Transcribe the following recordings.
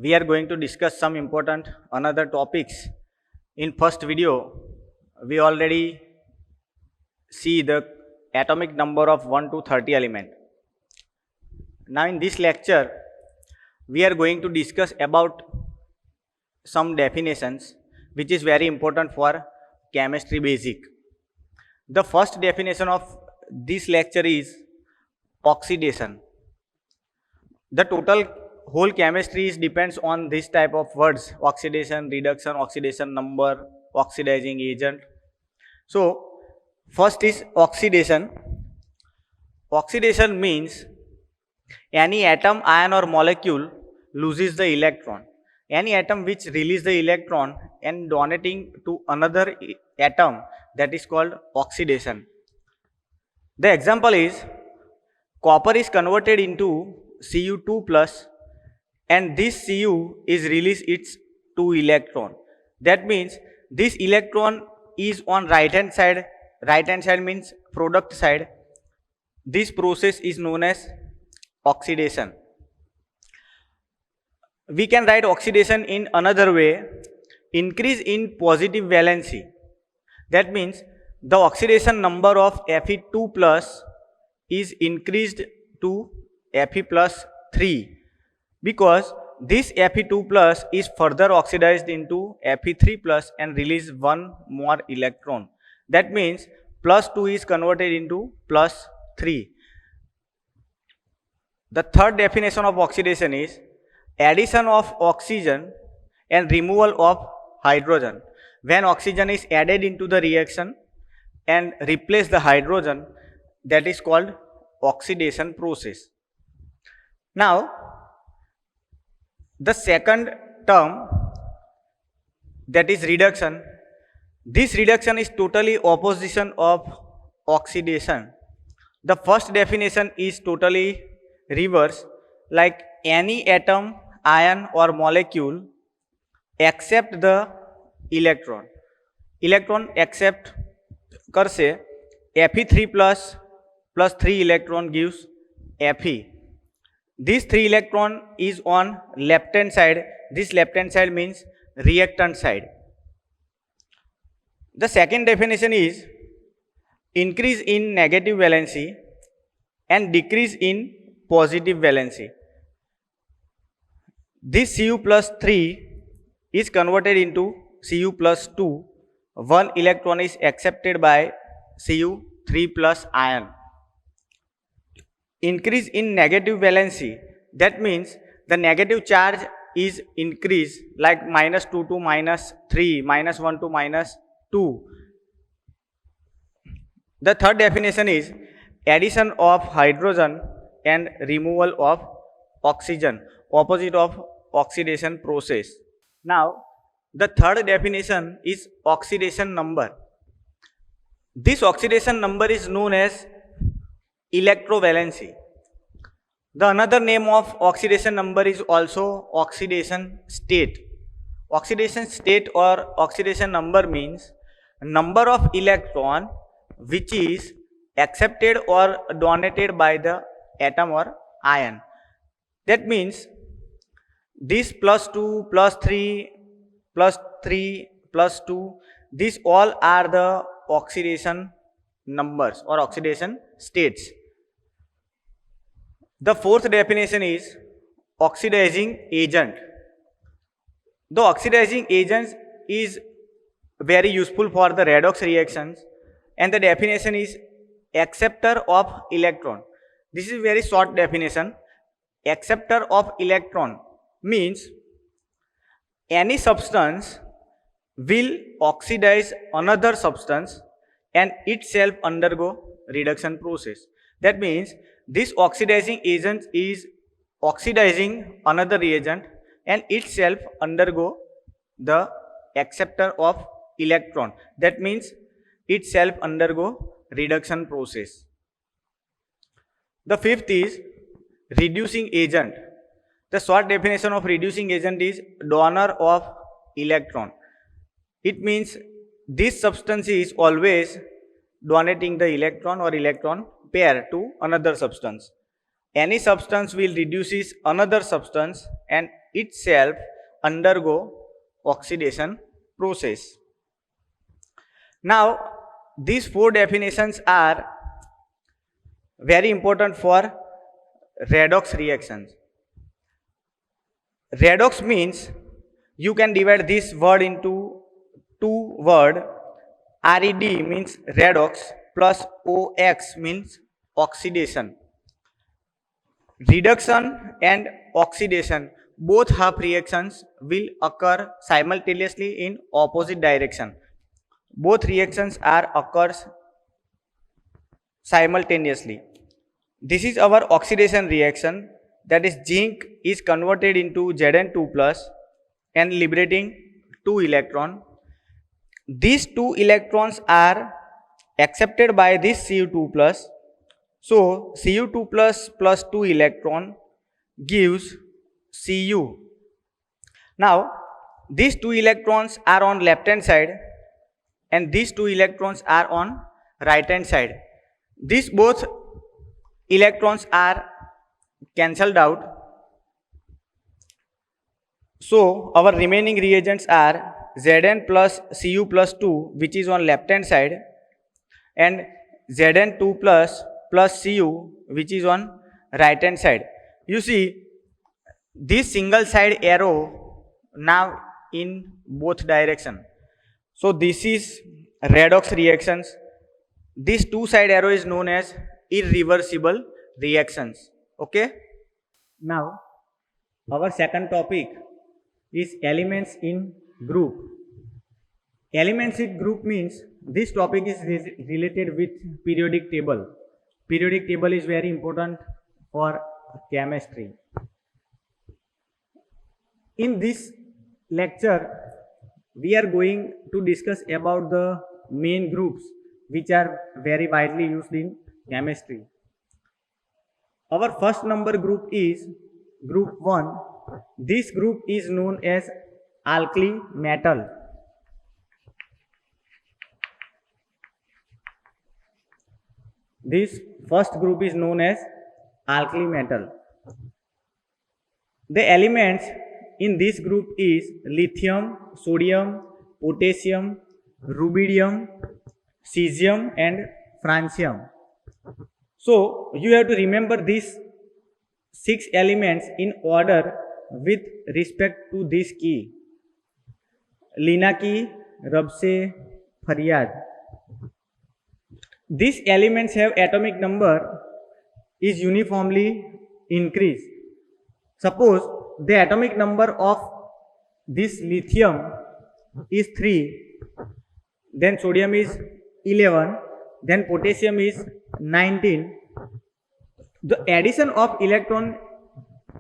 we are going to discuss some important another topics. In first video, we already see the atomic number of 1 to 30 element. Now in this lecture, we are going to discuss about some definitions which is very important for chemistry basic. The first definition of this lecture is oxidation. The total whole chemistry is depends on this type of words: oxidation, reduction, oxidation number, oxidizing agent. So first is oxidation. Oxidation means any atom, ion or molecule loses the electron. Any atom which release the electron and donating to another atom, that is called oxidation. The example is copper is converted into Cu2 plus and this Cu is released its 2 electron. That means this electron is on right hand side. Right hand side means product side. This process is known as oxidation. We can write oxidation in another way: increase in positive valency. That means the oxidation number of Fe2 plus is increased to Fe plus 3 because this Fe2 plus is further oxidized into Fe3 plus and release one more electron. That means plus 2 is converted into plus 3. The third definition of oxidation is addition of oxygen and removal of hydrogen. When oxygen is added into the reaction and replace the hydrogen, that is called oxidation process. Now, the second term, that is reduction. This reduction is totally opposition of oxidation. The first definition is totally reverse, like any atom, ion or molecule accept the electron. Electron accept करसे Fe3 plus 3 electron gives Fe. This 3 electron is on left hand side. This left hand side means reactant side. The second definition is increase in negative valency and decrease in positive valency. This Cu plus 3 is converted into Cu plus 2. One electron is accepted by Cu3 plus ion. Increase in negative valency, that means the negative charge is increased, like minus 2 to minus 3, minus 1 to minus 2. The third definition is addition of hydrogen and removal of oxygen, opposite of oxidation process. Now, the third definition is oxidation number. This oxidation number is known as electrovalency. The another name of oxidation number is also oxidation state. Oxidation state or oxidation number means number of electron which is accepted or donated by the atom or ion. That means this plus 2, plus 3, plus 3, plus 2, these all are the oxidation numbers or oxidation states. The fourth definition is oxidizing agent. The oxidizing agent is very useful for the redox reactions, and the definition is acceptor of electron. This is very short definition. Acceptor of electron means any substance will oxidize another substance and itself undergo reduction process. That means this oxidizing agent is oxidizing another reagent and itself undergo the acceptor of electron. That means itself undergo reduction process. The fifth is reducing agent. The short definition of reducing agent is donor of electron. It means this substance is always donating the electron or electron pair to another substance. Any substance will reduces another substance and itself undergo oxidation process. Now, these four definitions are very important for redox reactions. Redox means you can divide this word into two words. Red means redox plus OX means oxidation. Reduction and oxidation, both half reactions will occur simultaneously in opposite direction. Both reactions are occurs simultaneously. This is our oxidation reaction, that is zinc is converted into Zn2 plus and liberating 2 electron. These 2 electrons are accepted by this Cu2 plus. So Cu2 plus plus 2 electron gives Cu. Now these 2 electrons are on left hand side and these 2 electrons are on right hand side. These both electrons are cancelled out. So our remaining reagents are Zn plus Cu plus 2, which is on left hand side, and Zn2 plus plus Cu, which is on right hand side. You see this single side arrow now in both direction. So this is redox reactions. This two side arrow is known as irreversible reactions. Okay. Now our second topic is elements in group. Elements in group means this topic is related with periodic table. Periodic table is very important for chemistry. In this lecture, we are going to discuss about the main groups which are very widely used in chemistry. Our first number group is group 1. This group is known as alkali metal. This first group is known as alkali metal. The elements in this group is lithium, sodium, potassium, rubidium, cesium and francium. So you have to remember these 6 elements in order with respect to this key. Linaki, Rabse, Faryad. These elements have atomic number is uniformly increased. Suppose the atomic number of this lithium is 3, then sodium is 11, then potassium is 19. The addition of electron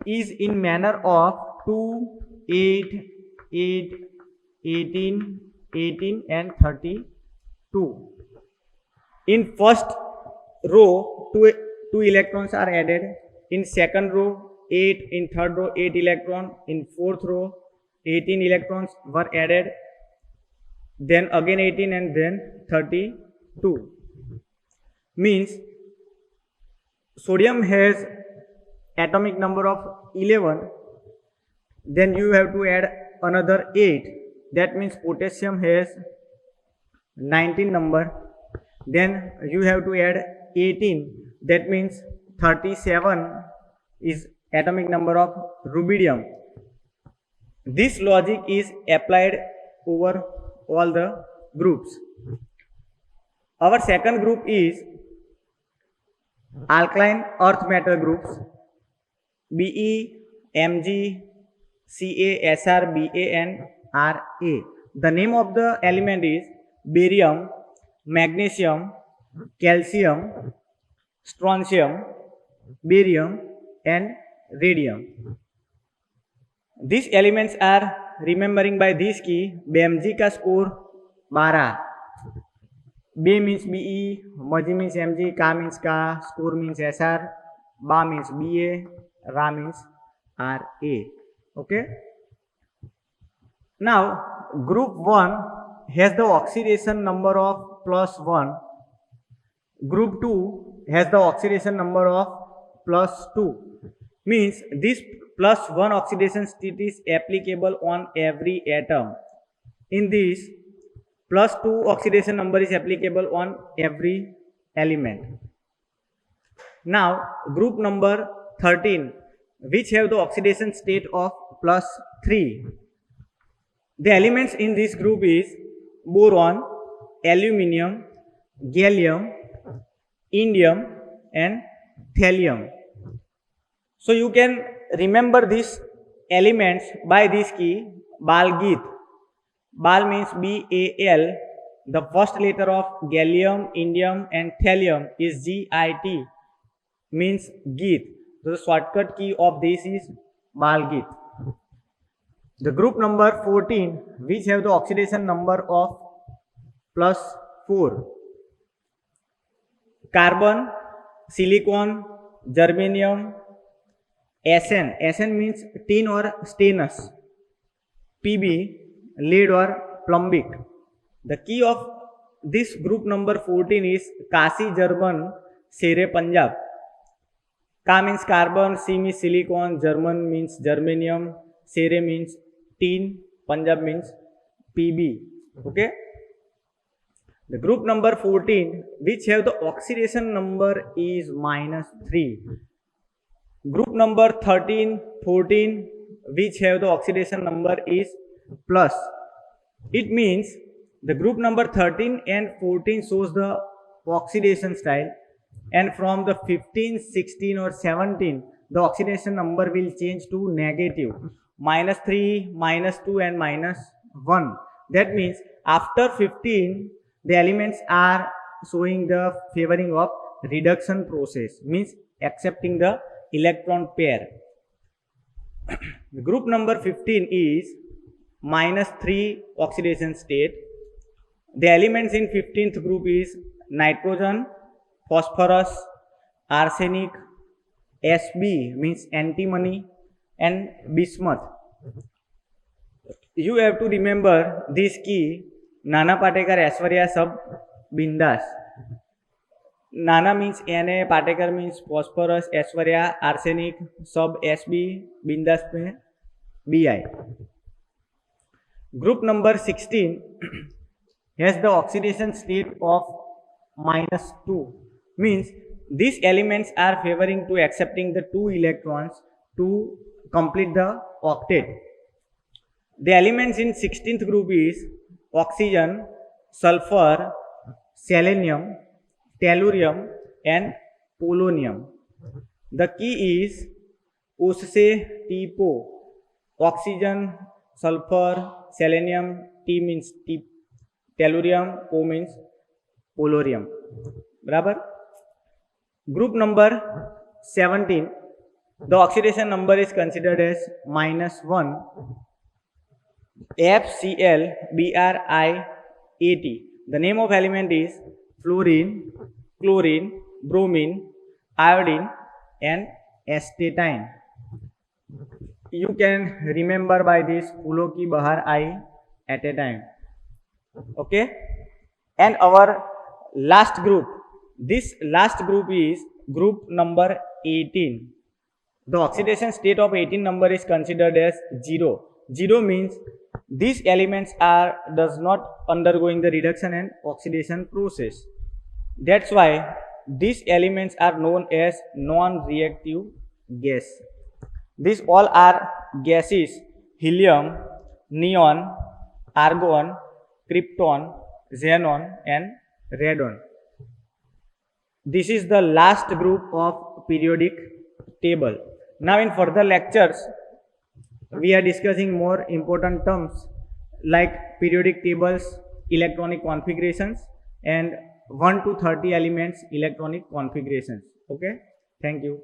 is in manner of 2, 8, 8, 18, 18 and 32. In first row, 2 electrons are added. In second row, 8. In third row, 8 electrons. In fourth row, 18 electrons were added. Then again 18 and then 32. Means sodium has atomic number of 11. Then you have to add another 8. That means potassium has 19 number. Then you have to add 18. That means 37 is atomic number of rubidium. This logic is applied over all the groups. Our second group is alkaline earth metal groups. Be, Mg, Ca, Sr, Ba and Ra. The name of the element is barium, magnesium, calcium, strontium, barium and radium. These elements are remembering by this key. Bmg का score 12. B means Be, Mg means Mg, Ka means Ka, score means Sr, Ba means Ba, Ra means Ra. Okay. Now group 1 has the oxidation number of +1. Group 2 has the oxidation number of +2. Means this +1 oxidation state is applicable on every atom. In this, +2 oxidation number is applicable on every element. Now, group number 13, which have the oxidation state of +3. The elements in this group is boron, aluminium, gallium, indium and thallium. So you can remember these elements by this key Bal-Git. Bal means BAL. The first letter of gallium, indium and thallium is GIT, means Git. So the shortcut key of this is Bal-Git. The group number 14, which have the oxidation number of +4. Carbon, silicon, germanium, SN. SN means tin or stainless. PB, lead or plumbic. The key of this group number 14 is Kasi, German, Sere, Punjab. Ka means carbon, C means silicon, German means germanium, Sere means tin, Punjab means PB. Okay. The group number 14, which have the oxidation number is -3. Group number 13, 14, which have the oxidation number is plus. It means the group number 13 and 14 shows the oxidation style, and from the 15, 16 or 17, the oxidation number will change to negative, -3, -2 and -1. That means after 15, the elements are showing the favoring of reduction process, means accepting the electron pair. The group number 15 is -3 oxidation state. The elements in 15th group is nitrogen, phosphorus, arsenic, Sb means antimony and bismuth. You have to remember this key, Nana Patekar, Aishwarya, Sab, Bindas. Nana means Na, Patekar means phosphorus, Aishwarya, arsenic, Sab, Sb, Bindas में Bi. Group number 16 has the oxidation state of -2, means these elements are favoring to accepting the 2 electrons to complete the octet. The elements in 16th group is oxygen, sulfur, selenium, tellurium and polonium. The key is उससे TPO. Oxygen, sulfur, selenium, T means tellurium, O means polonium. बराबर. Group number 17, the oxidation number is considered as -1. FCl-BrIAT. The name of element is fluorine, chlorine, bromine, iodine and astatine. You can remember by this फूलों की बहार आई at a time. Okay. And our last group, this last group is group number 18. The oxidation state of 18 number is considered as 0. 0 means these elements does not undergoing the reduction and oxidation process. That's why these elements are known as non-reactive gas. These all are gases: helium, neon, argon, krypton, xenon and radon. This is the last group of periodic table. Now in further lectures, we are discussing more important terms like periodic tables, electronic configurations and 1 to 30 elements electronic configurations. Okay, thank you.